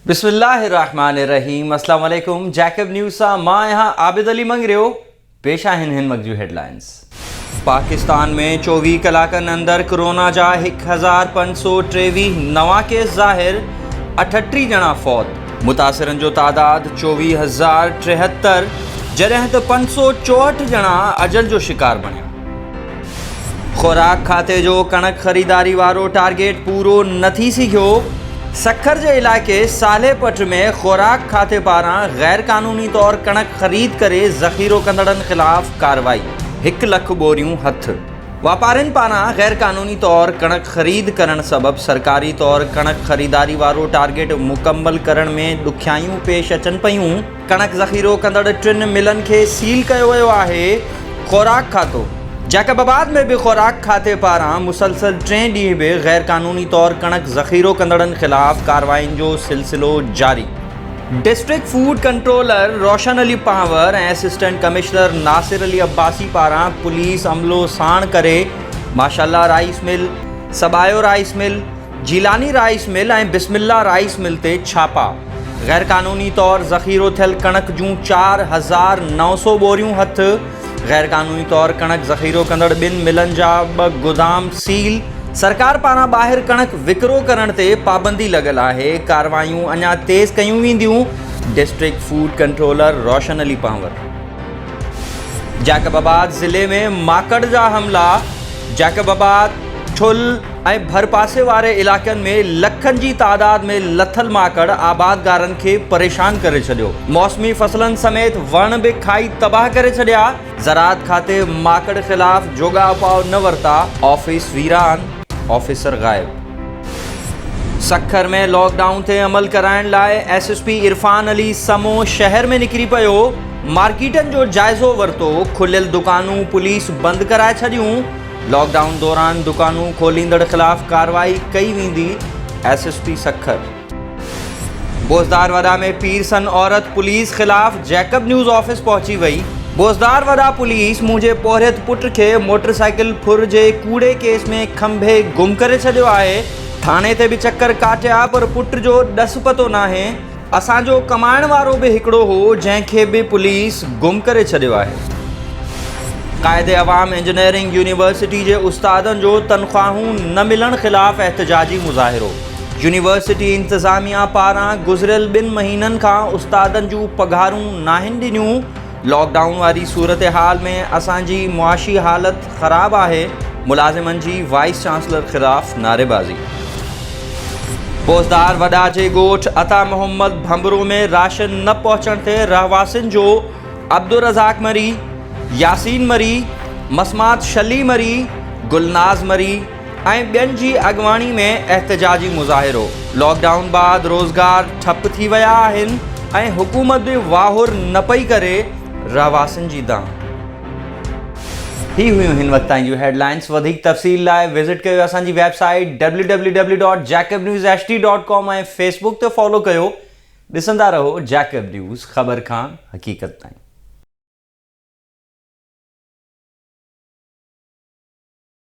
बिस्मिल्लाहिर्रहमानिर्रहीम। अस्सलाम वालेकुम। जैकब न्यूज़ सां मां यहाँ आबिद अली मंगरियो। पेश आहिनि हिन वक़्त जूं हेडलाइंस। पाकिस्तान में 24 कलाकनि अंदरि कोरोना जा 1523 नवां केस ज़ाहिर, 38 ॼणा फौत। मुतासिरनि जो तादाद 24,073, जॾहिं त 564 ॼणा अजल जो शिकार बणिया। खुराक खाते जो कणक ख़रीदारी वारो टारगेट पूरो न थी सघियो। सखर जे इलाइक़े सालेपट में खुराक खाते पारां गैर क़ानूनी तौर कणक ख़रीद करे ज़ख़ीरो कंदड़नि ख़िलाफ़ कार्रवाई। 1 लख बोरियूं हथ। वापारियुनि पारां गैर क़ानूनी तौर कणक ख़रीद करण सबबि सरकारी तौर कणक ख़रीदारी वारो टारगेट मुकम्मल करण में ॾुखियायूं पेश अचनि पयूं। कणक ज़ख़ीरो कंदड़ 3 मिलनि खे सील कयो वियो आहे। खुराक खातो जैकबाबाद में भी खुराक खाते पारां मुसलसल 3 ॾींहं भी गैर क़ानूनी तौर कणक ज़ख़ीरो कंदड़नि ख़िलाफ़ कार्रवाइयुनि जो सिलसिलो जारी। District food controller Roshan Ali Pawar ऐं असिस्टेंट कमिश्नर नासिर अली अब्बासी पारां पुलिस अमलो साण करे माशाअल्लाह राइस मिल, सबायो rice mill, Jilani rice mill ऐं बिस्मिल्ला राइस मिल ते छापा। गैर क़ानूनी तौर ज़ख़ीरो थियल कणक जूं 4,900 बोरियूं हथ। गैर क़ानूनी तौर कणक ज़ख़ीरो कंदड़ 2 मिलनि जा 2 गोदाम सील। सरकार पारां ॿाहिरि कणक विकिरो करण ते पाबंदी लॻल आहे। कार्रवाइयूं अञा तेज़ कयूं वेंदियूं। District food controller Roshan Ali power. Jacobabad ज़िले में माकड़ जा हमला। जैकबाबाद, ठुल ऐं भरपासे वारे इलाइक़नि में लखनि जी तादाद में लथल माकड़ आबादगारनि खे परेशान करे छॾियो। मौसमी फसलनि समेत वण बि खाई तबाह करे छॾिया। ज़राअत खाते माकड़ ख़िलाफ़ जोगा उपाउ न वरिता। ऑफिस वीरान, ऑफिसर गायब। सखर में लॉकडाउन ते अमल कराइण लाइ SSP इरफान अली समो शहर में निकिरी पियो। मार्केटनि जो जाइज़ो वरितो। खुलियल दुकानूं पुलिस बंदि कराए छॾियूं। लॉकडाउन दौरान दुकानूं खोलींदड़ ख़िलाफ़ कार्रवाई कई वेंदी। SSP सखर। बोज़दार वडा में पीरसन औरत पुलिस ख़िलाफ़ जैकब न्यूज़ ऑफिस पहुची वई। बोज़दार वडा पुलिस मुंहिंजे पोरियत पुट खे मोटरसाइकिल फुर जे कूड़े केस में खंभे गुम करे छॾियो आहे। थाणे ते बि चक्कर काटिया पर पुट जो ॾस पतो नाहे। असांजो कमाइण वारो बि हिकिड़ो हो जंहिंखे बि पुलिस गुम करे छॾियो आहे। क़ाइदे अवाम इंजीनियरिंग यूनिवर्सिटी जे उस्तादनि जो तनख़्वाहूं न मिलण ख़िलाफ़ एहतजाजी मुज़ाहिरो। यूनिवर्सिटी इंतिज़ामिया पारां गुज़िरियल 2 महीननि खां उस्तादनि जूं पघारूं नाहिनि ॾिनियूं। लॉकडाउन वारी सूरत हाल में असांजी मुआशी हालत ख़राब आहे। मुलाज़िमनि जी वाइस चांसलर ख़िलाफ़ नारेबाज़ी। बोज़दार वडा जे ॻोठ अता मोहम्मद भंबरो में राशन न पहुचण ते रहवासियुनि जो अब्दुर्रज़ाक मरी, यासीन मरी, मसमात शली मरी, गुलनाज़ मरी ऐं ॿियनि जी अॻवानी में एहतजाजी मुज़ाहिरो। लॉकडाउन बाद रोज़गार ठप थी विया आहिनि ऐं हुकूमत बि वाहुर न पई करे रहवासियुनि जी दांह। ही हुयूं हिन वक़्त ताईं जूं हेडलाइंस। वधीक तफ़सील लाइ विज़िट कयो असांजी वेबसाइट www.jacobnewsht.com ऐं फेसबुक ते फॉलो कयो। ॾिसंदा रहो जैकब न्यूज़, ख़बर खां हक़ीक़त ताईं।